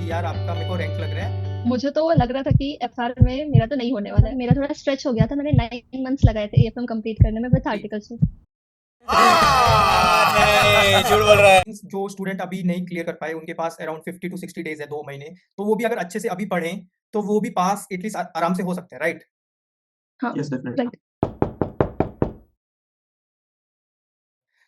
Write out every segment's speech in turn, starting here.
कि यार आपका मेरे को रैंक लग रहा है। मुझे तो लग रहा था कि एफआर में मेरा तो नहीं होने वाला है। मेरा थोड़ा स्ट्रेच हो गया था। मैंने 9 मंथ्स लगाए थे एएफएम कंप्लीट करने में विद ओके। आर्टिकल से। नहीं झूठ बोल रहा है। जो स्टूडेंट अभी नहीं क्लियर कर पाए उनके पास अराउंड 50 to 60 डेज है, 2 महीने। तो वो भी अगर अच्छे से अभी पढ़ें तो वो भी पास एटलीस्ट आराम से हो सकते हैं, राइट? हाँ। Yes definitely. Right.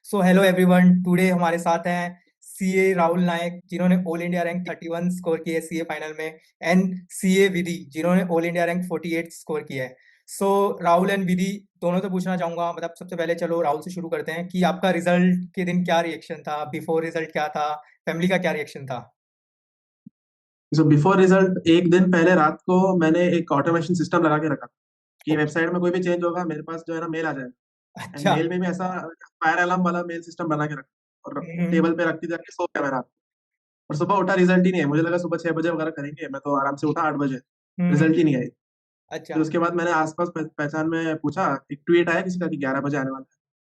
So hello everyone, today हमारे साथ हैं सीए राहुल नायक जिन्होंने ऑल इंडिया रैंक 31 स्कोर की है सीए फाइनल में, एंड सीए विधि जिन्होंने ऑल इंडिया रैंक 48 स्कोर किया है। सो राहुल एंड विधि दोनों से पूछना चाहूंगा, मतलब सबसे पहले चलो राहुल से शुरू करते हैं कि आपका रिजल्ट के दिन क्या रिएक्शन था, बिफोर रिजल्ट क्या था, फैमिली का क्या रिएक्शन था? सो बिफोर रिजल्ट एक दिन पहले रात को मैंने एक ऑटोमेशन सिस्टम लगा के रखा था कि ओके। वेबसाइट में कोई भी चेंज होगा मेरे पास जो है ना मेल आ जाएगा। एंड अच्छा। मेल में भी ऐसा फायर अलार्म वाला मेल सिस्टम बना के रखा और हम्म। टेबल पे रख के जाके सो गया मैं रात को। और सुबह उठा रिजल्ट ही नहीं है। मुझे लगा सुबह 6 बजे वगैरह करेंगे, मैं तो आराम से उठा 8 बजे, हम्म। रिजल्ट ही नहीं आई। अच्छा। फिर उसके बाद मैंने आसपास पहचान में पूछा, एक ट्वीट आया किसी का कि 11 बजे आने वाला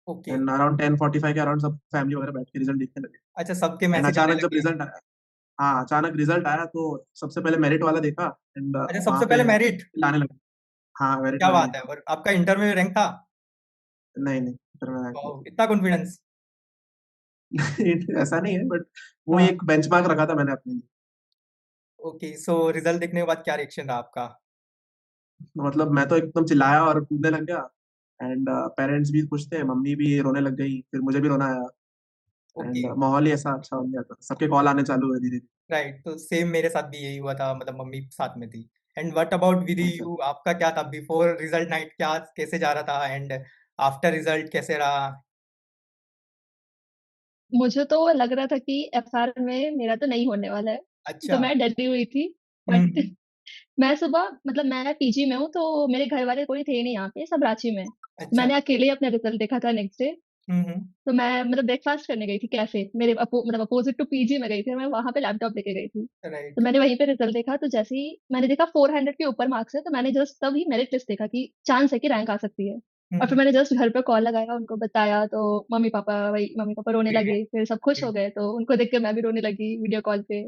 ओके। है। एंड अराउंड 10:45 के अराउंड सब फैमिली वगैरह बैठ के रिजल्ट देखने लगे। अच्छा, सबके एंड मैसेज आने अचानक जब लगे। रिजल्ट आया, हाँ अचानक रिजल्ट आया तो सबसे पहले मेरिट वाला देखा। एंड अच्छा, वहां सबसे पे पहले मेरिट। लाने लगे। हाँ मेरिट क्या वाले बात है, देखा। और आपका इंटर में रैंक था? नहीं नहीं, फिर मैं वाओ, इतना कॉन्फिडेंस। ऐसा नहीं है बट वो हाँ। एक बेंचमार्क रखा था मैंने अपने लिए। ओके, सो रिजल्ट देखने के बाद क्या रिएक्शन रहा आपका? तो मतलब मैं तो एकदम चिल्लाया और कूदने लग गया। एंड पेरेंट्स भी खुश थे, मम्मी भी रोने लग गई, फिर मुझे भी रोना आया। ओके। एंड माहौल ही ऐसा अच्छा हो गया था, सबके कॉल आने चालू हुए धीरे राइट, तो सेम मेरे साथ भी यही हुआ था, मतलब मम्मी साथ में थी। एंड व्हाट अबाउट विदी धीरे। अच्छा। यू, आपका क्या था बिफोर रिजल्ट नाइट, क्या कैसे जा रहा था, एंड आफ्टर रिजल्ट कैसे रहा? मुझे तो लग रहा था कि एफआर में मेरा तो नहीं होने वाला है। तो अच्छा। मैं डरी हुई थी। बट हम्म। मैं सुबह मतलब मैं पीजी में हूँ, तो मेरे घर वाले कोई थे नहीं यहाँ पे, सब रांची में। अच्छा। मैंने अकेले ही अपना रिजल्ट देखा था नेक्स्ट डे। हम्म। तो मैं मतलब ब्रेकफास्ट करने गई थी कैफे, मेरे मतलब अपोजिट टू पीजी में गई थी, और मैं वहां पे लैपटॉप लेके गई थी। तो राइट। मैंने वहीं पे रिजल्ट देखा, तो जैसे ही मैंने देखा 400 के ऊपर मार्क्स है, तो मैंने जस्ट तभी मेरिट लिस्ट देखा कि चांस है कि रैंक आ सकती है। और फिर हम्म। मैंने जस्ट घर पे कॉल लगाया, उनको बताया, तो मम्मी पापा रोने ग्रेट। लगे, फिर सब खुश हो ग्रेट। गए, तो उनको देख के मैं भी रोने लगी वीडियो कॉल पे।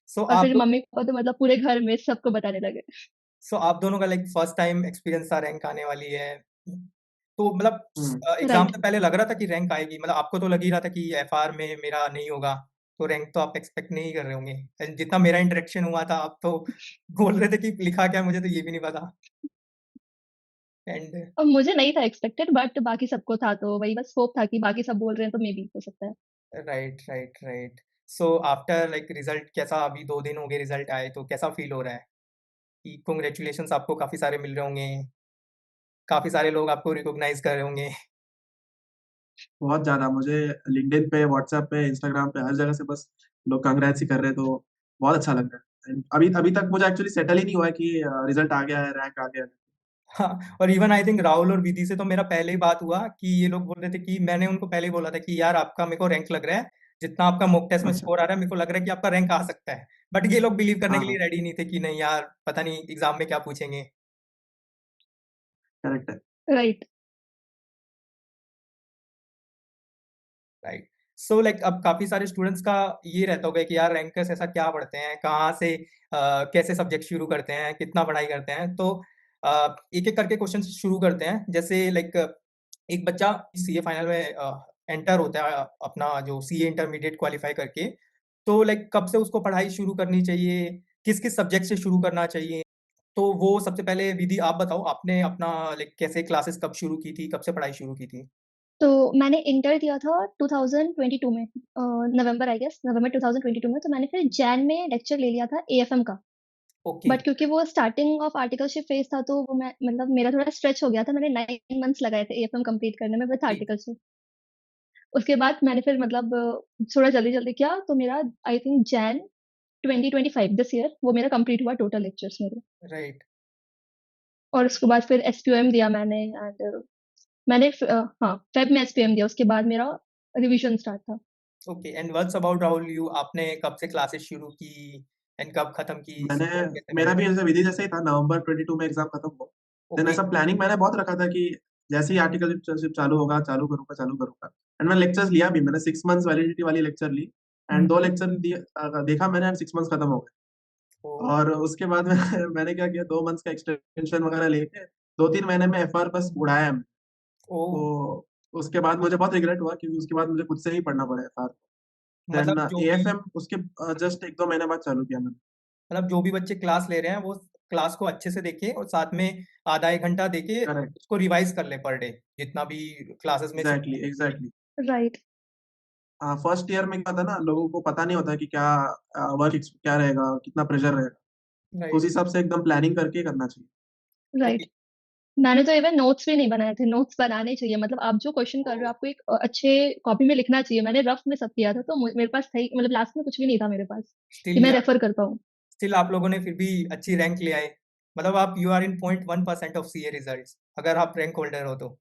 सो और आप फिर मम्मी पापा तो मतलब पूरे घर में सबको बताने लगे। सो आप दोनों का लाइक फर्स्ट टाइम एक्सपीरियंस था, रैंक आने वाली है। तो मतलब हम्म। Exam right. से पहले लग रहा था कि रैंक आएगी, मतलब आपको तो लग ही रहा था कि एफआर में मेरा नहीं होगा। तो रैंक तो आप एक्सपेक्ट नहीं कर रहे होंगे। And जितना मेरा इंटरेक्शन हुआ था, आप तो बोल रहे थे कि लिखा क्या, मुझे तो ये भी नहीं पता। एंड और मुझे नहीं था एक्सपेक्टेड, बट बाकी सबको था, तो वही बस होप था कि बाकी सब बोल रहे हैं तो मे बी हो सकता है। Right, right, right. So after like result कैसा, अभी 2 दिन हो गए रिजल्ट आए, तो कैसा फील हो रहा है कि कॉन्ग्रेचुलेशन आपको काफी सारे मिल रहे होंगे, काफी सारे लोग आपको रिकॉग्नाइज कर रहे होंगे? बहुत ज्यादा मुझे लिंक्डइन पे, व्हाट्सएप पे, इंस्टाग्राम पे, हर जगह से बस लोग कांग्रेट्स ही कर रहे हैं, तो बहुत अच्छा लग रहा है। And अभी अभी तक मुझे एक्चुअली सेटल ही नहीं हुआ है कि रिजल्ट आ गया है, रैंक आ गया है। हाँ, और इवन आई थिंक राहुल और विधि से तो मेरा पहले ही बात हुआ कि ये लोग बोल रहे थे कि मैंने उनको पहले ही बोला था कि यार आपका मेरे को रैंक लग रहा है, जितना आपका मॉक टेस्ट में अच्छा। स्कोर आ रहा है मेरे को लग रहा है कि आपका रैंक आ सकता है। बट ये लोग बिलीव करने हाँ के लिए हाँ। रेडी नहीं थे कि नहीं यार, पता नहीं एग्जाम में क्या पूछेंगे। करेक्ट है। राइट। राइट। सो लाइक अब काफी सारे स्टूडेंट्स का ये रहता होगा कि यार रैंकर्स ऐसा क्या पढ़ते हैं, कहाँ से कैसे सब्जेक्ट शुरू करते हैं, कितना पढ़ाई करते हैं। तो एक एक करके क्वेश्चन शुरू करते हैं। जैसे लाइक एक बच्चा सीए फाइनल में एंटर होता है अपना जो सीए इंटरमीडिएट क्वालिफाई करके, तो लाइक कब से उसको पढ़ाई शुरू करनी चाहिए, किस किस सब्जेक्ट से शुरू करना चाहिए? तो वो सबसे पहले विधि आप बताओ, आपने अपना लाइक कैसे क्लासेस कब शुरू की थी, कब से पढ़ाई शुरू की थी? तो मैंने इंटर दिया था 2022 में, नवंबर आई गेस, नवंबर 2022 में। तो मैंने फिर जैन में लेक्चर ले लिया था एएफएम का। ओके। बट क्योंकि वो स्टार्टिंग ऑफ आर्टिकलशिप फेज था, तो वो मैं मतलब मेरा थोड़ा स्ट्रेच हो गया था। मैंने 9 मंथ्स लगाए थे एएफएम कंप्लीट करने में विद आर्टिकलशिप। उसके बाद मैंने फिर मतलब थोड़ा जल्दी जल्दी किया, तो मेरा I think Jain 2025 this year वो मेरा कंप्लीट हुआ टोटल लेक्चर्स मेरे। राइट। और उसके बाद फिर एसपीओएम दिया मैंने, एंड मैंने हाँ फेब में एसपीएम दिया। उसके बाद मेरा रिवीजन स्टार्ट था। Okay, and what's about Rahul you, आपने कब से क्लासेस शुरू की एंड कब खत्म की, मैंने स्कोर कैसे मेरा रहे? भी ऐसे विधि जैसे ही था, नवंबर 22 में एग्जाम खत्म हुआ। Then okay. ऐसा प्लानिंग मैंने बहुत रखा था कि जैसे ही आर्टिकलशिप चालू होगा चालू करूंगा चालू करूंगा। एंड मैं लेक्चर्स लिया भी, मैंने 6 मंथ्स वैलिडिटी वाली लेक्चर ली। And hmm. 2 लेक्चर देखा मैंने, एंड 6 मंथ्स खत्म हो गए। ओह! और उसके बाद में मैंने क्या किया, 2 मंथ्स का एक्सटेंशन वगैरह लेके 2-3 महीने में एफआर बस उड़ाया मैं। ओह! तो उसके बाद मुझे बहुत रिग्रेट हुआ, क्योंकि उसके बाद मुझे खुद से ही पढ़ना पड़ा एफआर। देन मतलब जो भी एएफएम उसके जस्ट 1-2 महीने बाद चालू किया मैंने। मतलब जो भी बच्चे क्लास ले रहे हैं वो क्लास को अच्छे से देखें और साथ में आधा 1 घंटा देके करेक्ट, उसको रिवाइज़ कर लें पर डे, जितना भी क्लासेस में एग्ज़ैक्टली, सीखा है। एग्ज़ैक्टली। राइट। फर्स्ट ईयर में क्या था ना, लोगों को पता नहीं होता कि क्या वर्क क्या रहेगा, कितना प्रेशर रहेगा। तो उस राइट, हिसाब से एकदम प्लानिंग करके करना चाहिए। राइट। ओके। मैंने तो इवन नोट्स भी नहीं बनाए थे, नोट्स बनाने चाहिए। मतलब आप जो क्वेश्चन कर रहे हो आपको एक अच्छे कॉपी में लिखना चाहिए। मैंने रफ में सब किया था, तो मेरे पास था ही, मतलब लास्ट में कुछ भी नहीं था मेरे पास कि स्टिल मैं रेफर कर पाऊँ। स्टिल आप लोगों ने फिर भी अच्छी रैंक ले आए। मतलब आप you are in 0.1% of CA results अगर आप रैंक होल्डर हो तो।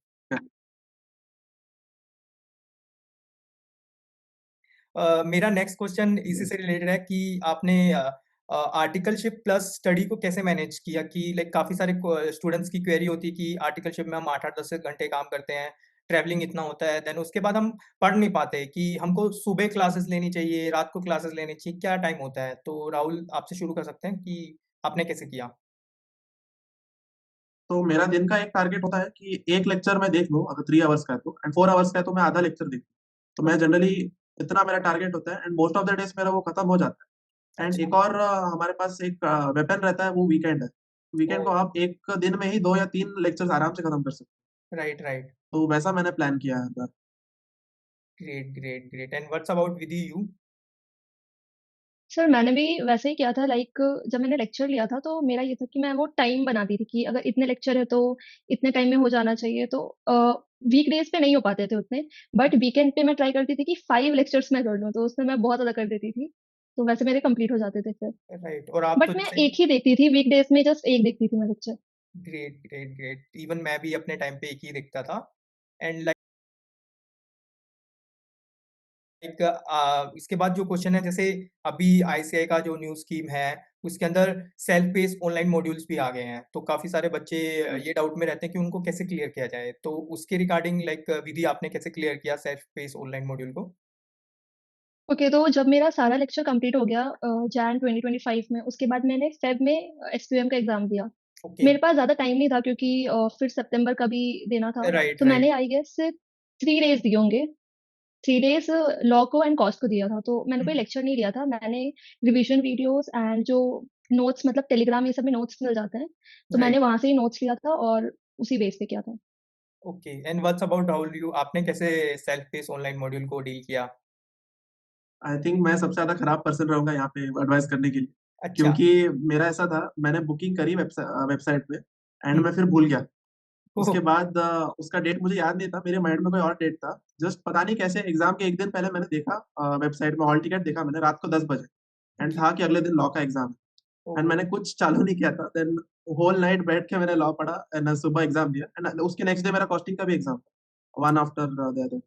मेरा नेक्स्ट क्वेश्चन इसी से रिलेटेड है कि आपने आर्टिकलशिप प्लस स्टडी को कैसे मैनेज किया कि लाइक काफ़ी सारे स्टूडेंट्स की क्वेरी होती है कि आर्टिकलशिप में हम 8-8 10 घंटे काम करते हैं, ट्रैवलिंग इतना होता है, देन उसके बाद हम पढ़ नहीं पाते कि हमको सुबह क्लासेस लेनी चाहिए, रात को क्लासेस लेनी चाहिए, क्या टाइम होता है? तो राहुल आपसे शुरू कर सकते हैं कि आपने कैसे किया? तो मेरा दिन का एक टारगेट होता है कि एक लेक्चर मैं देख लूँ, अगर 3 आवर्स का है तो, एंड 4 आवर्स का है तो मैं आधा लेक्चर देखूँ। तो मैं ओके, जनरली इतना मेरा टारगेट होता है, and most of the days मेरा वो खत्म हो जाता है। एंड अच्छा। एक और हमारे पास एक वेपन रहता है, वो वीकेंड है। वीकेंड ओह! को आप एक दिन में ही 2 या 3 लेक्चर्स आराम से खत्म कर सकते हैं। Right, right. तो वैसा मैंने प्लान किया है इस बार। Great, great, great and what's about with you? Sir मैंने भी वैसे ही किया था। लाइक जब मैंने लेक्चर लिया था तो मेरा ये था कि मैं वो टाइम बनाती थी कि अगर इतने लेक्चर है तो इतने टाइम में हो जाना चाहिए। तो वीक डेज पे नहीं हो पाते थे उतने, बट वीकेंड पे मैं ट्राई करती थी कि 5 लेक्चर्स मैं कर लूँ, तो उसमें मैं बहुत ज्यादा कर देती थी। तो वैसे मेरे कंप्लीट हो जाते थे फिर। राइट और आप तो बट मैं जैसे एक ही देखती थी वीक डेज में, जस्ट एक देखती थी मैं lecture. Great, great, great. Even मैं भी अपने टाइम पे एक ही दिखता था एंड लाइक इसके बाद जो क्वेश्चन है जैसे अभी आईसीआई का जो न्यू स्कीम है उसके अंदर सेल्फ पेस ऑनलाइन मॉड्यूल्स भी आ गए हैं तो काफी सारे बच्चे ये डाउट में रहते हैं कि उनको कैसे क्लियर किया जाए तो उसके रिगार्डिंग लाइक विधि आपने कैसे क्लियर किया सेल्फ पेस ऑनलाइन मॉड्यूल को? ओके, तो जब मेरा सारा लेक्चर कंप्लीट हो गया जैन 2025 में, उसके बाद मैंने फेब में एसपीएम का एग्जाम दिया। ओके। मेरे पास ज्यादा टाइम नहीं था क्योंकि फिर सितंबर का भी देना था। राइट, तो राइट। मैंने आई गेस 3 डेज दिए होंगे। 3 डेज लॉ को एंड कॉस्ट को दिया था। तो मैंने कोई लेक्चर नहीं लिया था। मैंने रिवीजन वीडियोस एंड जो नोट्स, मतलब टेलीग्राम ये सब में नोट्स मिल जाते हैं, तो मैंने राइट। वहां से ही नोट्स लिया था और उसी बेस पे किया था। Okay and what's about Rahul you आपने कैसे सेल्फ पेस ऑनलाइन मॉड्यूल को डील किया? आई थिंक मैं सबसे ज्यादा खराब पर्सन रहूंगा यहाँ पे एडवाइस करने के लिए, अच्छा। क्योंकि मेरा ऐसा था, मैंने बुकिंग करी वेबसाइट पे, एंड हम्म। मैं फिर भूल गया। ओह। उसके बाद उसका डेट मुझे याद नहीं था, मेरे माइंड में कोई और डेट था। जस्ट पता नहीं कैसे एग्जाम के एक दिन पहले मैंने देखा, वेबसाइट में हॉल टिकट देखा मैंने रात को 10 बजे, एंड ओके। था कि अगले दिन लॉ का एग्जाम है। एंड ओह। मैंने कुछ चालू नहीं किया था। देन होल नाइट बैठ के मैंने लॉ पढ़ा, एंड सुबह एग्जाम दिया, एंड उसके नेक्स्ट डे मेरा कॉस्टिंग का भी एग्जाम था, वन आफ्टर द अदर।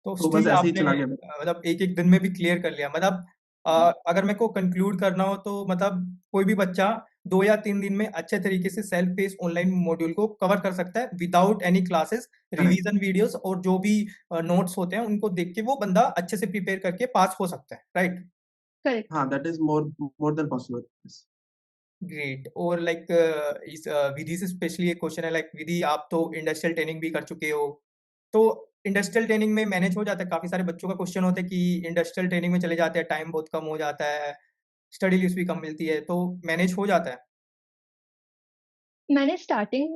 तो तो बस स्टिल ऐसे ही आपने चला गया मेरा। मतलब एक-एक दिन में भी क्लियर कर लिया। मतलब अगर मेरे को कंक्लूड करना हो तो मतलब कोई भी बच्चा 2 या 3 दिन में अच्छे तरीके से सेल्फ पेस ऑनलाइन मॉड्यूल को कवर कर सकता है without any classes, correct. Revision videos और जो भी नोट्स होते हैं उनको देख के वो बंदा अच्छे से प्रिपेयर करके पास हो सकता है, राइट? करेक्ट। हाँ, that is more more than possible. Great और लाइक इस विधि से स्पेशली एक क्वेश्चन है लाइक विधि आप तो इंडस्ट्रियल ट्रेनिंग भी कर चुके हो तो इंडस्ट्रियल ट्रेनिंग में मैनेज हो जाता है काफी सारे बच्चों का क्वेश्चन होता है कि इंडस्ट्रियल ट्रेनिंग में चले जाते हैं टाइम बहुत कम हो जाता है स्टडी लीव्स भी कम मिलती है तो मैनेज हो जाता है। मैंने स्टार्टिंग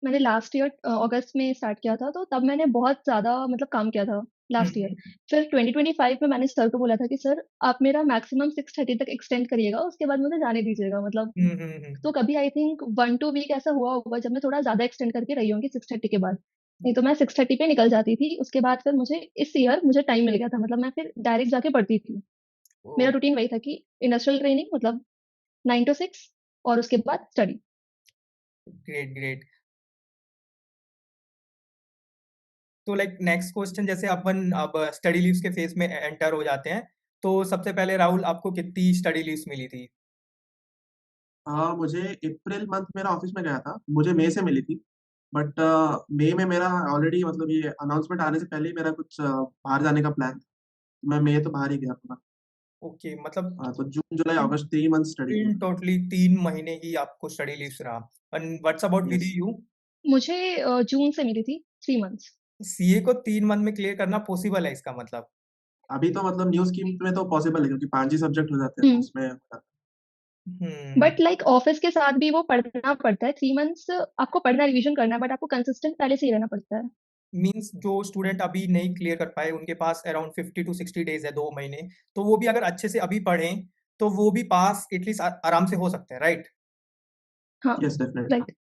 मैंने लास्ट ईयर अगस्त में स्टार्ट किया था, तो तब मैंने बहुत ज़्यादा मतलब काम किया था लास्ट ईयर। हम्म। फिर 2025 में मैंने सर को बोला था कि सर आप मेरा मैक्सिमम 6:30 तक एक्सटेंड करिएगा, उसके बाद मुझे जाने दीजिएगा। मतलब तो कभी आई थिंक 1-2 वीक ऐसा हुआ होगा जब मैं थोड़ा ज़्यादा एक्सटेंड करके रही होंगी 6:30 के बाद। नहीं तो मैं 6:30 पे निकल जाती थी। उसके बाद फिर मुझे इस ईयर मुझे टाइम मिल गया था, मतलब मैं फिर डायरेक्ट जाके पढ़ती थी। ओ मेरा रूटीन वही था कि इंडस्ट्रियल ट्रेनिंग मतलब 9 to 6 और उसके बाद स्टडी। Great great. तो लाइक नेक्स्ट क्वेश्चन जैसे अपन अब स्टडी लीव्स के फेज में एंटर हो जाते हैं तो सबसे पहले राहुल आपको कितनी स्टडी लीव्स मिली थी? हाँ, मुझे अप्रैल मंथ मेरा ऑफिस में गया था, मुझे मई से मिली थी। बट मई में मेरा ऑलरेडी, मतलब ये अनाउंसमेंट आने से पहले ही मेरा कुछ बाहर जाने का प्लान था। मैं मई तो बाहर ही गया पूरा। ओके, मतलब तो जून जुलाई इन अगस्त 3 मंथ स्टडी लीव। इन टोटली 3 महीने की आपको स्टडी लीव्स रहा। And what's about with yes. You? मुझे जून से मिली थी 3 मंथ्स। सीए को 3 मंथ में क्लियर करना पॉसिबल है इसका मतलब? अभी तो मतलब न्यू स्कीम में तो पॉसिबल है क्योंकि 5 ही सब्जेक्ट हो जाते हैं तो हम्म। उसमें हो जाता हुँ, बट लाइक ऑफिस के साथ भी वो पढ़ना पड़ता है 3 मंथ्स। आपको पढ़ना रिवीजन करना है, बट आपको कंसिस्टेंट पहले से ही रहना पड़ता है। मीन्स जो स्टूडेंट अभी नहीं क्लियर कर पाए, उनके पास अराउंड 50 टू 60 डेज़ है, 2 महीने, तो वो भी अगर अच्छे से अभी पढ़ें, तो वो भी पास एटलीस्ट आराम से हो सकते हैं, राइट? हाँ। है। Yes definitely. राइट।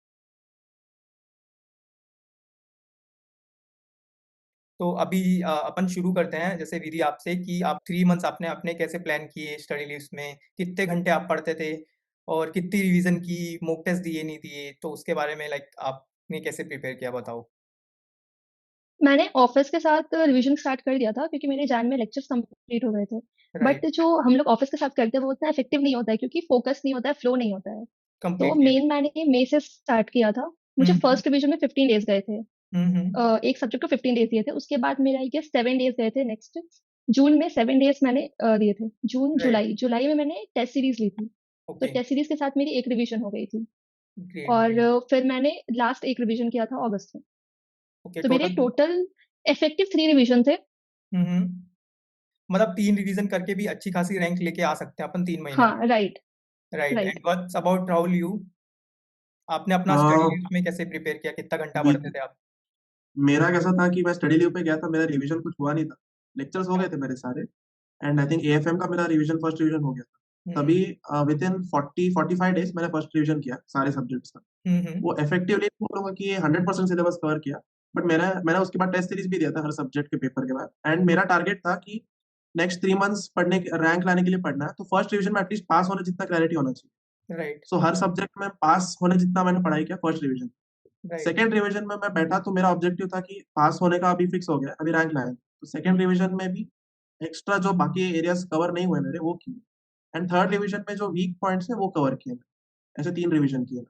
तो अभी अपन शुरू करते हैं जैसे विधि आपसे कि आप 3 मंथ्स आपने अपने कैसे प्लान किए स्टडी लीव्स में, कितने घंटे आप पढ़ते थे और कितनी रिवीजन की, मॉक टेस्ट दिए नहीं दिए, तो उसके बारे में लाइक आपने कैसे प्रिपेयर किया बताओ? मैंने ऑफिस के साथ रिवीजन स्टार्ट कर दिया था क्योंकि मेरे जैन में लेक्चर्स कंप्लीट हो गए थे। राइट, बट जो हम लोग ऑफिस के साथ करते हैं वो उतना इफेक्टिव नहीं होता है क्योंकि फोकस नहीं होता है, फ्लो नहीं होता है। तो कंप्लीटली एग्री। मेन मैंने मई से स्टार्ट किया था। हुँ, मुझे हुँ, फर्स्ट रिवीजन में 15 डेज गए थे। हुँ, हुँ, एक सब्जेक्ट को 15 डेज दिए थे, उसके बाद मेरा आई गेस 7 डेज गए थे नेक्स्ट। जून में 7 डेज मैंने दिए थे। जून राइट, जुलाई जुलाई में मैंने टेस्ट सीरीज ली थी। तो ओके, टेस्ट सीरीज के साथ मेरी एक रिवीजन हो गई थी। ग्रेट, और ग्रेट, फिर मैंने लास्ट एक रिवीजन किया था अगस्त में। ओके तो मेरे टोटल टोटल इफेक्टिव 3 रिवीजन थे। हुँ, हुँ, मतलब 3 रिवीजन करके भी अच्छी खासी रैंक लेके आ सकते हैं अपन 3 महीने में, हाँ। Right. Right and right. What's about Rahul you? आपने अपना स्टडी लीव्स में कैसे प्रिपेयर किया? कितना घंटा पढ़ते थे आप? मेरा कैसा था कि मैं स्टडी लीव पे गया था, मेरा रिवीजन कुछ हुआ नहीं था। लेक्चर्स हो अच्छा, गए थे मेरे सारे। एंड आई थिंक एएफएम का मेरा रिवीजन फर्स्ट रिवीजन हो गया हुँ, था हुँ, तभी। विद इन 40-45 डेज मैंने फर्स्ट रिवीजन किया सारे सब्जेक्ट्स का। हुँ, हुँ, वो इफेक्टिवली बोलूंगा कि 100% सिलेबस कवर किया। बट मैंने उसके बाद टेस्ट सीरीज भी दिया था हर सब्जेक्ट के पेपर के बाद। एंड मेरा टारगेट था कि नेक्स्ट 3 मंथ्स पढ़ने रैंक लाने के लिए पढ़ना है, तो फर्स्ट रिवीजन में एटलीस्ट पास होने जितना क्लैरिटी होना चाहिए। राइट, सो हर सब्जेक्ट में पास होने जितना मैंने पढ़ाई किया first revision. Right, second revision में मैं बैठा तो मेरा ऑब्जेक्टिव था कि पास होने का अभी फिक्स हो गया, अभी रैंक लाए तो सेकेंड रिवीजन में भी एक्स्ट्रा जो बाकी एरियाज कवर नहीं हुए मेरे वो किए। एंड थर्ड रिवीजन में जो वीक पॉइंट्स है वो कवर किए मैंने। ऐसे 3 रिवीजन किए।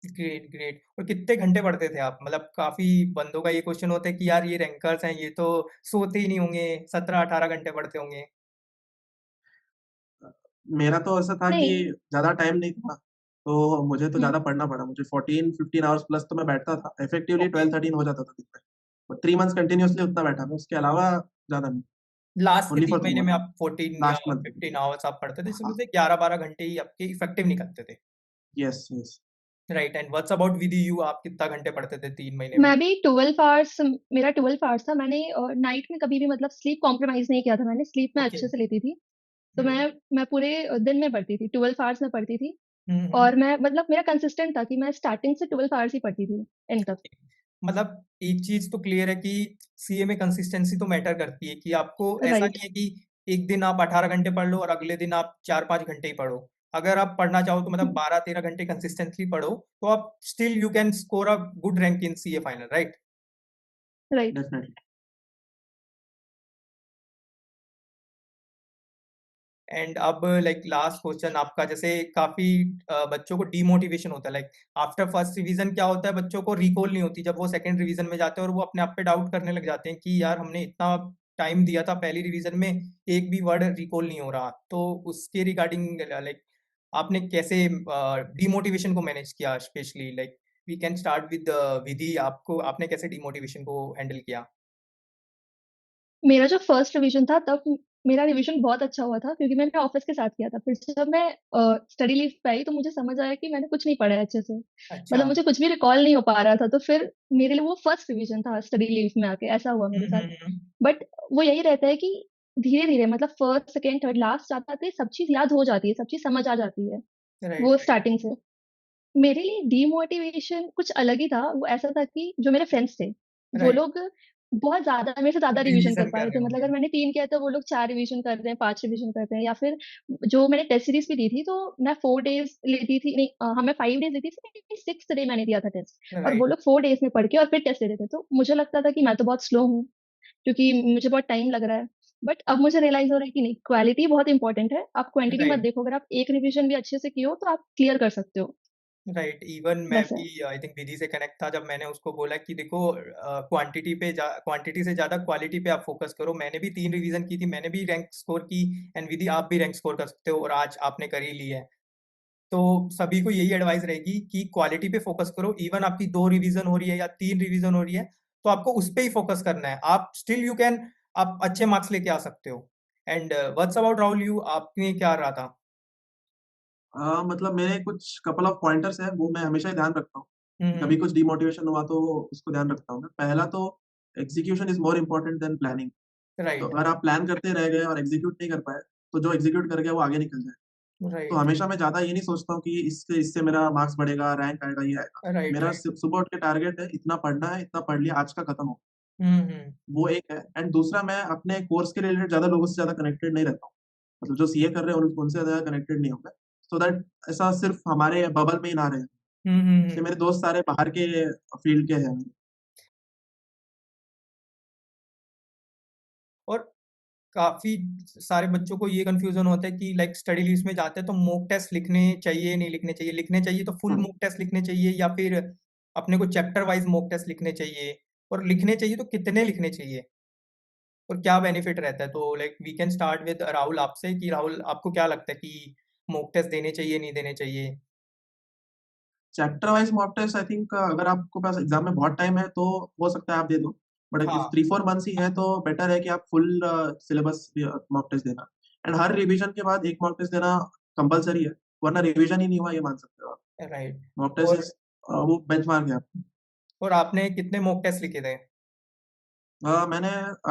ग्रेट, ग्रेट और कितने घंटे पढ़ते थे आप? मतलब काफ़ी बंदों का ये क्वेश्चन होता है कि यार ये रैंकर्स हैं, ये तो सोते ही नहीं होंगे, 17-18 घंटे पढ़ते होंगे। मेरा तो ऐसा था कि नहीं। ज्यादा टाइम नहीं था, तो मुझे तो हम्म। ज्यादा पढ़ना पड़ा। मुझे 14-15 आवर्स प्लस तो मैं बैठता था, इफेक्टिवली ओके, 12-13 हो जाता था दिन में। बट 3 मंथ्स कंटिन्यूअसली उतना बैठा मैं, उसके अलावा ज्यादा नहीं। लास्ट के ओनली 3 फॉर महीने में 3 मंथ आप 14 या लास्ट मंथ। 15 आवर्स आप पढ़ते थे, जिसमें हाँ। से 11-12 घंटे ही आपके इफेक्टिव निकलते थे। Yes yes. Right and what's about with you? आप कितना घंटे पढ़ते थे 3 महीने में? मैं भी 12 आवर्स, मेरा 12 आवर्स था। मैंने नाइट में कभी भी मतलब स्लीप कॉम्प्रोमाइज नहीं किया था। मैंने स्लीप में ओके, अच्छे से लेती थी। तो हुँ, मैं पूरे दिन में पढ़ती थी, 12 आवर्स में पढ़ती थी। हुँ, हुँ। और मैं मतलब मेरा कंसिस्टेंट था कि मैं स्टार्टिंग से 12 आवर्स ही पढ़ती थी एंड तक। मतलब एक चीज़ तो क्लियर है कि सीए में कंसिस्टेंसी तो मैटर करती है कि आपको ऐसा राइट। नहीं है कि एक दिन आप 18 घंटे पढ़ लो और अगले दिन आप 4-5 घंटे ही पढ़ो। अगर आप पढ़ना चाहो तो मतलब 12-13 घंटे कंसिस्टेंटली पढ़ो, तो आप still you can score a good rank in CA final, right? Right. Definitely. And अब लाइक लास्ट क्वेश्चन आपका जैसे काफी बच्चों को डीमोटिवेशन होता है लाइक आफ्टर फर्स्ट रिवीजन क्या होता है बच्चों को रिकॉल नहीं होती जब वो सेकंड रिवीजन में जाते हैं और वो अपने आप पे डाउट करने लग जाते हैं कि यार हमने इतना टाइम दिया था पहली रिवीजन में एक भी वर्ड रिकॉल नहीं हो रहा तो उसके रिगार्डिंग लाइक आपने कैसे डीमोटिवेशन को मैनेज किया specially like we can start with Vidhi आपको आपने कैसे डीमोटिवेशन को हैंडल किया? मेरा जो फर्स्ट रिवीजन था तब मेरा रिवीजन बहुत अच्छा हुआ था क्योंकि मैंने ऑफिस के साथ किया था। फिर जब मैं स्टडी लीव पे आई तो मुझे समझ आया कि मैंने कुछ नहीं पढ़ा है अच्छे से। अच्छा। मतलब मुझे कुछ भी रिकॉल नहीं हो पा रहा था। तो फिर मेरे लिए वो फर्स्ट रिवीजन था स्टडी लीव में आके, ऐसा हुआ मेरे साथ। हम्म। बट वो यही रहता है कि धीरे धीरे मतलब फर्स्ट सेकेंड थर्ड लास्ट जाते आते सब चीज याद हो जाती है, सब चीज समझ आ जाती है राइट, वो राइट, स्टार्टिंग से। मेरे लिए डीमोटिवेशन कुछ अलग ही था। वो ऐसा था कि जो मेरे फ्रेंड्स थे वो राइट, लोग बहुत ज्यादा मेरे से ज्यादा रिवीजन कर रिवीजन पा कर रहे रहे थे। मतलब होंगे। अगर मैंने 3 किया तो वो लोग 4 रिवीजन कर रहे हैं, 5 रिवीजन कर रहे हैं। या फिर जो मैंने टेस्ट सीरीज भी दी थी तो मैं 4 डेज लेती थी, नहीं मैं 5 डेज लेती थी, 6th डे मैंने दिया था टेस्ट। और वो राइट, लोग 4 डेज में पढ़ के और फिर टेस्ट देते थे। तो मुझे लगता था कि मैं तो बहुत स्लो हूँ क्योंकि मुझे बहुत टाइम लग रहा है। बट अब मुझे रियलाइज हो रहा है कि नहीं, क्वालिटी बहुत इंपॉर्टेंट है। आप क्वांटिटी मत राइट, देखो। अगर आप एक रिवीजन भी अच्छे से किए हो तो आप क्लियर कर सकते हो। राइट, इवन मैं वैसे भी आई थिंक विधि से कनेक्ट था जब मैंने उसको बोला कि देखो क्वांटिटी से ज़्यादा क्वालिटी पे आप फोकस करो। मैंने भी 3 रिवीजन की थी, मैंने भी रैंक स्कोर की, एंड विधि आप भी रैंक स्कोर कर सकते हो और आज आपने कर ही ली है। तो सभी को यही एडवाइस रहेगी कि क्वालिटी पे फोकस करो। इवन आपकी 2 रिवीजन हो रही है या 3 रिवीजन हो रही है, तो आपको उस पे ही फोकस करना है। आप स्टिल यू कैन, आप अच्छे मार्क्स लेके आ सकते हो। And what's about Rahul, you आपने क्या रहा था? मतलब मेरे कुछ कपल ऑफ पॉइंटर्स हैं, वो मैं हमेशा ही ध्यान रखता हूँ। कभी हम्म। कुछ डिमोटिवेशन हुआ तो उसको ध्यान रखता हूँ मैं। पहला तो execution is more important then planning. तो राइट। अगर आप प्लान करते रह गए और एग्जीक्यूट नहीं कर पाए, तो जो एग्जीक्यूट कर गया वो आगे निकल जाए। तो राइट। हमेशा मैं ज्यादा ये नहीं सोचता हूँ कि इससे इससे मेरा मार्क्स बढ़ेगा, रैंक आएगा, ये आएगा। राइट। मेरा राइट। सुबह उठ के टारगेट है, इतना पढ़ना है, इतना पढ़ लिया, आज का खत्म हो। हम्म। वो एक है। एंड दूसरा, मैं अपने कोर्स के रिलेटेड ज्यादा लोगों से ज्यादा कनेक्टेड नहीं रहता हूँ। मतलब जो सीए कर रहे हैं उनसे ज्यादा कनेक्टेड नहीं हूँ मैं। सो दैट ऐसा सिर्फ हमारे बबल में ही ना रहे। इसलिए हम्म। मेरे दोस्त सारे बाहर के फील्ड के हैं। और काफी सारे बच्चों को ये कंफ्यूजन होता है कि लाइक स्टडी लीव्स में जाते हैं तो मॉक टेस्ट लिखने चाहिए, नहीं लिखने चाहिए, लिखने चाहिए तो फुल हाँ, मॉक टेस्ट लिखने चाहिए या फिर अपने को चैप्टर वाइज मॉक टेस्ट लिखने चाहिए, और लिखने चाहिए तो कितने लिखने चाहिए और क्या बेनिफिट रहता है? तो like we can start with Rahul आपसे कि राहुल आपको क्या लगता है कि मॉक टेस्ट देने चाहिए, नहीं देने चाहिए? Chapter wise mock test I think अगर आपको पास एग्जाम में बहुत टाइम है तो हो सकता है आप दे दो। बट इफ हाँ। 3-4 मंथ्स ही है तो बेटर है कि आप फुल सिलेबस मॉक टेस्ट देना। एंड हर रिवीजन के बाद एक मॉक टेस्ट देना कंपलसरी है, वरना रिवीजन ही नहीं हुआ ये मान सकते हो आप। राइट। मॉक टेस्ट और इज वो बेंचमार्क है। आपने कितने मॉक टेस्ट लिखे थे? मैंने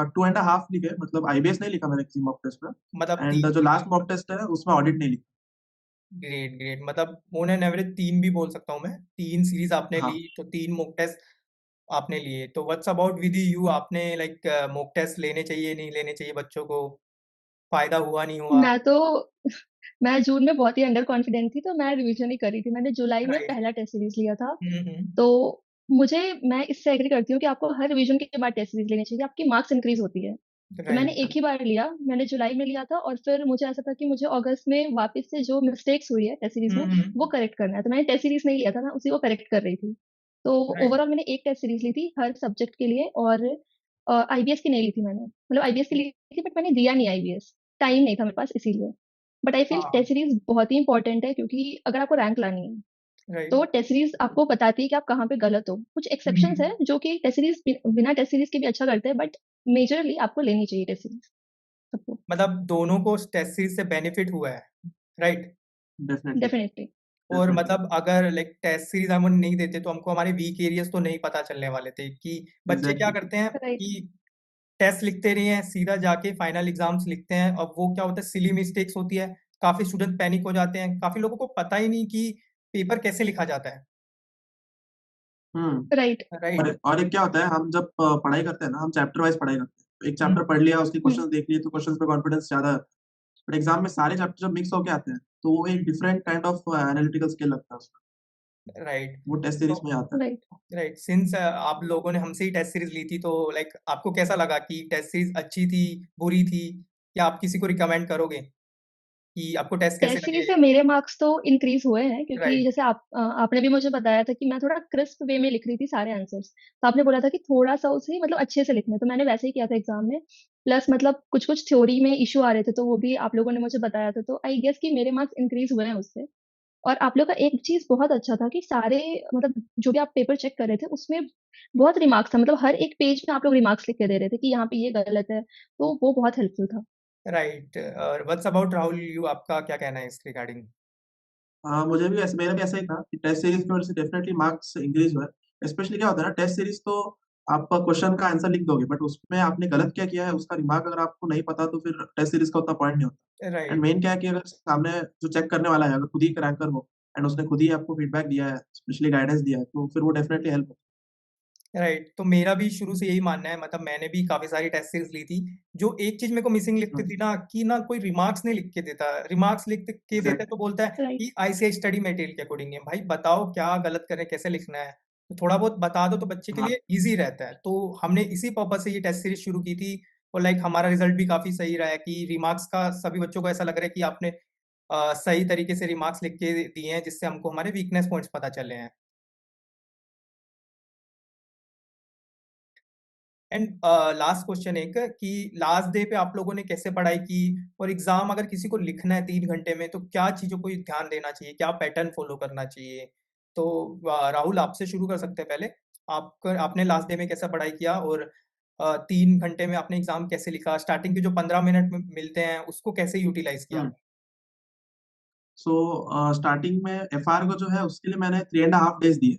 2.5 लिखे, मतलब आईबीएस नहीं लिखा मैंने किसी मॉक टेस्ट में। मतलब एंड 3 जो लास्ट सीरीज? मॉक टेस्ट है उसमें ऑडिट नहीं लिखा। Great, great. मतलब ऑन एन एवरेज 3 भी बोल सकता हूँ मैं। 3 सीरीज आपने ली हाँ, तो 3 मॉक टेस्ट आपने लिए। तो व्हाट्स अबाउट विद यू, आपने लाइक मॉक टेस्ट लेने चाहिए, नहीं लेने चाहिए बच्चों को? फायदा हुआ, नहीं हुआ? मैं तो मैं जून में बहुत ही अंडर कॉन्फिडेंट थी, तो मैं रिवीजन ही करी थी। मैंने जुलाई में राइट। पहला टेस्ट सीरीज लिया था। हम्म। तो मुझे मैं इससे एग्री करती हूँ कि आपको हर रिवीजन के बाद टेस्ट सीरीज लेनी चाहिए, आपकी मार्क्स इंक्रीज होती है। तो मैंने राइट। एक ही बार लिया, मैंने जुलाई में लिया था, और फिर मुझे ऐसा था कि मुझे अगस्त में वापस से जो मिस्टेक्स हुई है टेस्ट सीरीज में वो करेक्ट करना है। तो मैंने टेस्ट सीरीज नहीं लिया था, मैं उसी को करेक्ट कर रही थी। तो राइट। ओवरऑल मैंने एक टेस्ट सीरीज ली थी हर सब्जेक्ट के लिए, और आईबीएस की नहीं ली थी मैंने। मतलब आईबीएस की ली थी बट मैंने दिया नहीं आईबीएस, टाइम नहीं था मेरे पास इसीलिए। बट आई फील हाँ। टेस्ट सीरीज बहुत ही इंपॉर्टेंट है, क्योंकि अगर आपको रैंक लानी है राइट। तो टेस्ट सीरीज आपको बताती है कि आप कहाँ पे गलत हो। कुछ एक्सेप्शंस है जो कि टेस्ट सीरीज बिना टेस्ट सीरीज के भी अच्छा करते हैं, बट मेजरली आपको लेनी चाहिए टेस्ट सीरीज सबको। मतलब दोनों को टेस्ट सीरीज से बेनिफिट हुआ है, राइट? डेफिनेटली। डेफिनेटली। और डेफिनेटली। मतलब अगर लाइक टेस्ट सीरीज हम नहीं देते तो हमको हमारे वीक एरियाज तो नहीं पता चलने वाले थे कि बच्चे क्या एग्जैक्टली। करते हैं राइट। कि टेस्ट लिखते रहे हैं, सीधा जाके फाइनल एग्जाम्स लिखते हैं। अब वो क्या होता है, सिली मिस्टेक्स होती है, काफी स्टूडेंट पैनिक हो जाते हैं, काफी लोगों को पता ही नहीं कि पेपर कैसे लिखा जाता है। हम्म। राइट। राइट। और एक क्या होता है, हम जब पढ़ाई करते हैं ना, हम चैप्टर वाइज पढ़ाई करते हैं। तो एक चैप्टर हम्म। पढ़ लिया, उसके हम्म। क्वेश्चंस देख लिए, तो क्वेश्चंस पे कॉन्फिडेंस ज्यादा है। बट एग्जाम में सारे चैप्टर जब मिक्स होके आते हैं तो वो एक different kind of analytical skill लगता है उसका। राइट। वो टेस्ट सीरीज में आता है। राइट। राइट, सिंस आप लोगों ने हमसे ही टेस्ट सीरीज ली थी तो लाइक आपको कैसा लगा कि टेस्ट सीरीज अच्छी थी, बुरी थी, या आप किसी को रिकमेंड करोगे कि आपको टेस्ट कैसे टेस्ट लगे? सीरीज से मेरे मार्क्स तो इंक्रीज हुए हैं, क्योंकि राइट। जैसे आपने भी मुझे बताया था कि मैं थोड़ा क्रिस्प वे में लिख रही थी सारे आंसर्स। तो आपने बोला था कि थोड़ा सा उसे मतलब अच्छे से लिखना है, तो मैंने वैसे ही किया था एग्जाम में। प्लस मतलब कुछ कुछ थ्योरी में इशू आ रहे थे, तो वो भी आप लोगों ने मुझे बताया था, तो आई गेस कि मेरे मार्क्स इंक्रीज हुए हैं उससे। और आप लोग का एक चीज बहुत अच्छा था कि सारे मतलब जो भी आप पेपर चेक कर रहे थे उसमें बहुत रिमार्क्स था। मतलब हर एक पेज में आप लोग रिमार्क्स लिख के दे रहे थे कि यहाँ पे ये गलत है, तो वो बहुत हेल्पफुल था। राइट। और व्हाट्स अबाउट राहुल, यू आपका क्या कहना है इस रिगार्डिंग? हाँ, मुझे भी ऐसे, मेरा भी ऐसा ही था कि टेस्ट सीरीज की वजह से डेफिनेटली मार्क्स इंक्रीज हुआ है। स्पेशली क्या होता है ना, टेस्ट सीरीज तो आप क्वेश्चन का आंसर लिख दोगे, बट उसमें आपने गलत क्या किया है उसका रिमार्क अगर आपको नहीं पता तो फिर टेस्ट सीरीज का उतना पॉइंट नहीं होता। And right. मेन क्या है कि अगर सामने जो चेक करने वाला है अगर खुद ही एक रैंकर हो एंड उसने खुद ही आपको फीडबैक दिया है, स्पेशली गाइडेंस दिया है, तो फिर वो डेफिनेटली हेल्प। राइट, तो मेरा भी शुरू से यही मानना है। मतलब मैंने भी काफी सारी टेस्ट सीरीज ली थी। जो एक चीज मेरे को मिसिंग लिखती थी ना, कि ना कोई रिमार्क्स नहीं लिख के देता। रिमार्क्स लिख के देता है एग्जैक्टली। तो बोलता है राइट। कि आईसीआई स्टडी मटेरियल के अकॉर्डिंग है। भाई बताओ क्या गलत करें, कैसे लिखना है? तो थोड़ा बहुत बता दो तो बच्चे के हाँ, लिए इजी रहता है। तो हमने इसी पर्पज से ये टेस्ट सीरीज शुरू की थी। और लाइक हमारा रिजल्ट भी काफी सही रहा है कि रिमार्क्स का सभी बच्चों को ऐसा लग रहा है कि आपने सही तरीके से रिमार्क्स लिख के दिए हैं, जिससे हमको हमारे वीकनेस पॉइंट्स पता चले हैं। एंड लास्ट क्वेश्चन एक कि लास्ट डे पे आप लोगों ने कैसे पढ़ाई की, और एग्जाम अगर किसी को लिखना है 3 घंटे में तो क्या चीजों को ध्यान देना चाहिए, क्या पैटर्न फॉलो करना चाहिए? तो राहुल, आपसे शुरू कर सकते हैं पहले। आपने लास्ट डे में कैसा पढ़ाई किया, और 3 घंटे में आपने एग्जाम कैसे लिखा, स्टार्टिंग के जो 15 मिनट मिलते हैं उसको कैसे यूटिलाइज किया? सो स्टार्टिंग में एफआर को जो है उसके लिए मैंने 3.5 days दिए,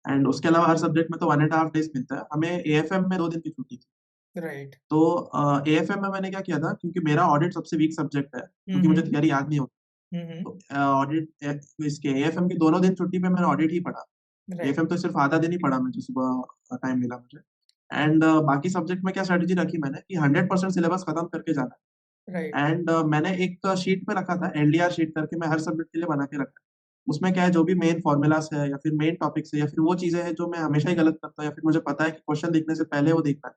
एंड उसके अलावा हर सब्जेक्ट में तो 1.5 days मिलता है। हमें एएफएम में 2 दिन की छुट्टी थी। राइट। तो एएफएम में मैंने क्या किया था, क्योंकि मेरा ऑडिट सबसे वीक सब्जेक्ट है, क्योंकि हम्म। मुझे थियरी याद नहीं होती। हम्म। तो ऑडिट इसके एएफएम के दोनों दिन छुट्टी पे मैंने ऑडिट ही पढ़ा। राइट। एएफएम तो सिर्फ आधा दिन ही पढ़ा मैं, जो सुबह टाइम मिला मुझे। एंड बाकी सब्जेक्ट में क्या स्ट्रेटेजी रखी मैंने कि 100% सिलेबस खत्म करके जाना राइट। है। एंड मैंने एक शीट पे रखा था, एलडीआर शीट करके मैं हर सब्जेक्ट के लिए बना के रखा। उसमें क्या है, जो भी मेन फॉर्मूलास है या फिर मेन टॉपिक्स है या फिर वो चीजें हैं जो मैं हमेशा ही गलत करता हूँ या फिर मुझे पता है कि क्वेश्चन देखने से पहले वो देखना है,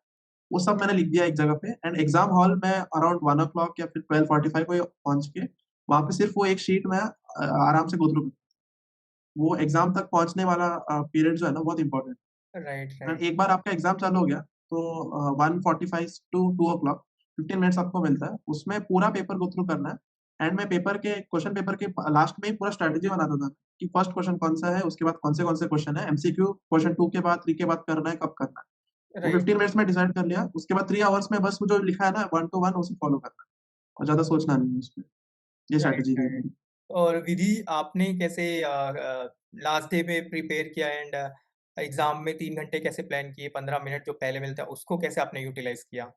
वो सब मैंने लिख दिया एक जगह पे। एंड एग्जाम हॉल में अराउंड 1 o'clock या फिर 12:45 को पहुंच के वहां पे सिर्फ वो एक शीट में आराम से गो थ्रू। वो एग्जाम तक पहुंचने वाला पीरियड जो है ना, बहुत इंपॉर्टेंट। राइट। And right. एक बार आपका एग्जाम चालू हो गया तो 1:45 to 2 o'clock 15 मिनट्स आपको मिलता है, उसमें पूरा पेपर गो थ्रू करना है। एंड मैं क्वेश्चन पेपर के लास्ट में ही पूरा स्ट्रेटेजी बनाता था कि फर्स्ट क्वेश्चन कौन सा है, उसके बाद कौन से क्वेश्चन है, एमसीक्यू क्वेश्चन 2 के बाद 3 के बाद करना है, कब करना है। वो राइट। 15 मिनट्स में डिसाइड कर लिया। उसके बाद 3 hours में बस वो जो लिखा है ना 1 to 1 उसे फॉलो करना है, और ज्यादा सोचना नहीं है उसमें। ये राइट। स्ट्रेटेजी रही राइट। मेरी। और विधि, आपने कैसे लास्ट डे में प्रिपेयर किया, एंड एग्जाम में 3 घंटे कैसे प्लान किए, 15 मिनट जो पहले मिलता है उसको कैसे आपने यूटिलाइज किया?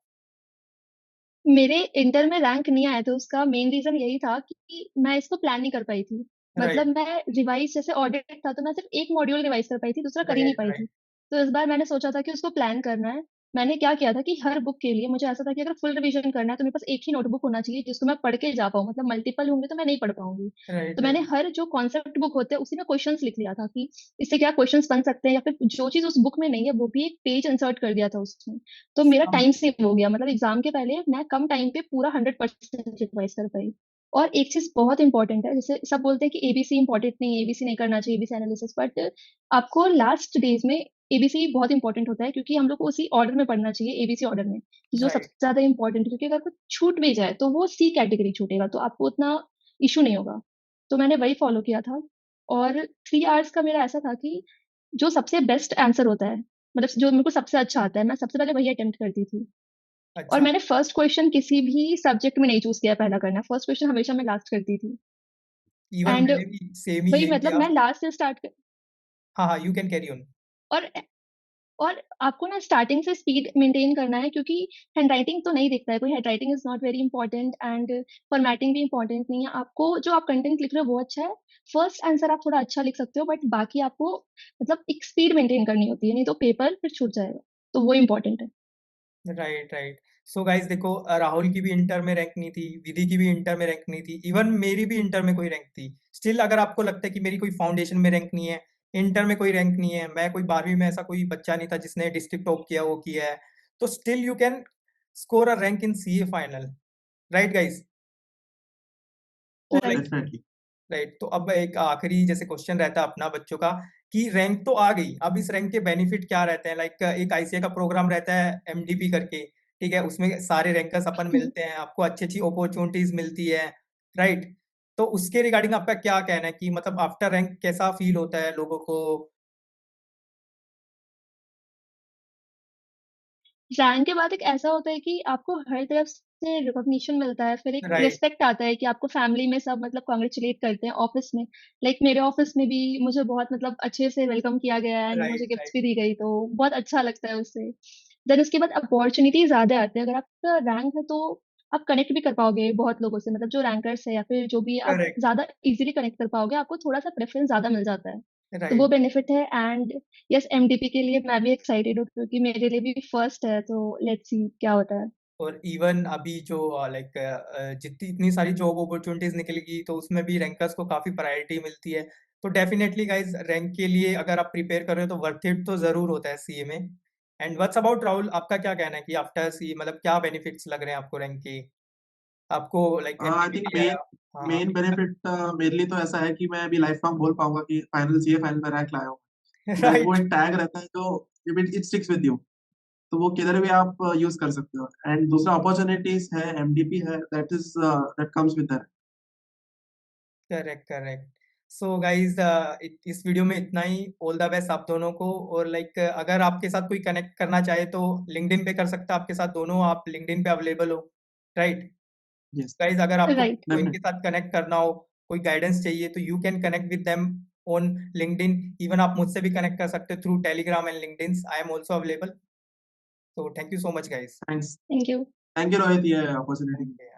मेरे इंटर में रैंक नहीं आया था, उसका मेन रीजन यही था कि मैं इसको प्लान नहीं कर पाई थी। मतलब राइट। मैं रिवाइज, जैसे ऑडिट था तो मैं सिर्फ एक मॉड्यूल रिवाइज कर पाई थी, दूसरा कर ही नहीं राइट। पाई थी। राइट। तो इस बार मैंने सोचा था कि उसको प्लान करना है। मैंने क्या किया था कि हर बुक के लिए मुझे ऐसा था कि अगर फुल रिवीजन करना है तो मेरे पास एक ही नोटबुक होना चाहिए जिसको मैं पढ़ के जा पाऊँ, मतलब मल्टीपल होंगे तो मैं नहीं पढ़ पाऊंगी। राइट। तो मैंने राइट। हर जो कॉन्सेप्ट बुक होते हैं उसी में क्वेश्चंस लिख लिया था कि इससे क्या क्वेश्चंस बन सकते हैं, या फिर जो चीज उस बुक में नहीं है वो भी एक पेज इंसर्ट कर दिया था उसमें। तो मेरा टाइम सेव हो गया, मतलब एग्जाम के पहले मैं कम टाइम पे पूरा 100% रिवाइज कर पाई। और एक चीज बहुत इंपॉर्टेंट है, जैसे सब बोलते हैं कि एबीसी इंपॉर्टेंट नहीं है, एबीसी नहीं करना चाहिए, एबीसी एनालिसिस, बट आपको लास्ट डेज में एबीसी बहुत इंपॉर्टेंट होता है, क्योंकि हम लोग को उसी ऑर्डर में पढ़ना चाहिए, एबीसी ऑर्डर में, कि जो राइट। सबसे ज्यादा इंपॉर्टेंट है, क्योंकि अगर कुछ छूट भी जाए तो वो सी कैटेगरी छूटेगा, तो आपको उतना इशू नहीं होगा। तो मैंने वही फॉलो किया था। और 3 आवर्स का मेरा ऐसा था कि जो सबसे बेस्ट आंसर होता है, मतलब जो मेरे को सबसे अच्छा आता है, मैं सबसे पहले वही अटेम्प्ट करती थी। और अच्छा। मैंने फर्स्ट क्वेश्चन किसी भी सब्जेक्ट में नहीं चूज किया पहला करना, फर्स्ट क्वेश्चन हमेशा मैं लास्ट करती थी। इवन एंड मैंने भी सेम ही वही, यही मतलब किया। मैं लास्ट से स्टार्ट कर। हाँ, हाँ, यू कैन कैरी ऑन। और और आपको ना स्टार्टिंग से स्पीड मेंटेन करना है, क्योंकि हैंडराइटिंग तो नहीं दिखता है कोई, handwriting is not very important, and formatting भी इंपॉर्टेंट नहीं है। आपको जो आप कंटेंट लिख रहे हो वो अच्छा है, फर्स्ट आंसर आप थोड़ा अच्छा लिख सकते हो, बट बाकी आपको मतलब एक स्पीड मेंटेन करनी होती है, नहीं तो पेपर फिर छूट जाएगा। तो वो इम्पोर्टेंट है। राइट। राइट। सो गाइस देखो, राहुल की भी इंटर में रैंक नहीं थी, विधि की भी इंटर में रैंक नहीं थी, इवन मेरी भी इंटर में कोई रैंक थी। स्टिल अगर आपको लगता है कि मेरी कोई फाउंडेशन में रैंक नहीं है, इंटर में कोई रैंक नहीं है, मैं कोई 12वीं में ऐसा कोई बच्चा नहीं था जिसने डिस्ट्रिक्ट टॉप किया, वो किया है, तो still you can score a rank in CA final. Right guys? और लाइक, राइट। डेफिनेटली। राइट, तो अब एक आखिरी जैसे क्वेश्चन रहता है अपना बच्चों का, कि रैंक तो आ गई, अब इस रैंक के बेनिफिट क्या रहते हैं? लाइक एक आईसीए का प्रोग्राम रहता है एमडीपी करके, ठीक है, उसमें सारे रैंकर्स अपन मिलते हैं, आपको अच्छी अच्छी अपॉर्चुनिटीज मिलती है। राइट? तो उसके रिगार्डिंग आपका क्या कहना है कि मतलब आफ्टर रैंक कैसा फील होता है लोगों को? रैंक के बाद एक ऐसा होता है कि आपको हर तरफ से रिकॉग्निशन मिलता है, फिर एक राइट। रिस्पेक्ट आता है कि आपको फैमिली में सब मतलब कॉन्ग्रेचुलेट करते हैं, ऑफिस में लाइक मेरे ऑफिस में भी मुझे बहुत मतलब अच्छे से वेलकम किया गया एंड मुझे राइट। Gifts right. भी दी गई, तो बहुत अच्छा लगता है उससे। देन उसके बाद अपॉर्चुनिटी ज्यादा आती है, अगर आपका रैंक है तो आप कनेक्ट भी कर पाओगे बहुत लोगों से, मतलब जो रैंकर्स है या फिर जो भी, आप करेक्ट। ज्यादा इजीली कनेक्ट कर पाओगे, आपको थोड़ा सा प्रेफरेंस ज्यादा मिल जाता है। तो वो राइट। बेनिफिट है। एंड यस, एमडीपी के लिए मैं भी एक्साइटेड हूँ, क्योंकि मेरे लिए भी फर्स्ट है, तो लेट्स सी क्या होता है। और इवन अभी जो लाइक जितनी इतनी सारी जॉब अपॉर्चुनिटीज निकलेगी तो उसमें भी रैंकर्स को काफी प्रायोरिटी मिलती है। तो डेफिनेटली गाइज, रैंक के लिए अगर आप प्रिपेयर कर रहे हो तो वर्थ इट तो जरूर होता है सीए में। एंड व्हाट्स अबाउट राहुल, आपका क्या कहना है कि आफ्टर सी मतलब क्या बेनिफिट्स लग रहे हैं आपको रैंक के? आपको लाइक आई एमटीबी थिंक भी आया? हाँ, हाँ। मेन बेनिफिट मेरे लिए तो ऐसा है कि मैं अभी लाइफ लॉन्ग बोल पाऊंगा कि फाइनल सीए फाइनल में रैंक लाया हूँ। तो वो राइट। एक टैग रहता है जो इट स्टिक्स विद यू, तो वो किधर भी आप यूज कर सकते हो। एंड दूसरा अपॉर्चुनिटीज है, एमडीपी है, that comes with that. Correct, correct. So guys, इस वीडियो में इतना ही। ऑल द बेस्ट आप दोनों को। और लाइक अगर आपके साथ कोई कनेक्ट करना चाहे तो लिंक्डइन पे कर सकता है आपके साथ, दोनों आप लिंक्डइन पे अवेलेबल हो, राइट? यस, गाइस, अगर आपको राइट। बिटकॉइन के डेफिनेटली। साथ कनेक्ट करना हो, कोई गाइडेंस चाहिए, तो you can connect with them on LinkedIn. Even आप मुझसे भी कनेक्ट कर सकते हो through Telegram and LinkedIn. I am also available. So thank you so much, guys. Thanks. Thank you. Thank you Rohit, ये अपॉर्चुनिटी। Okay.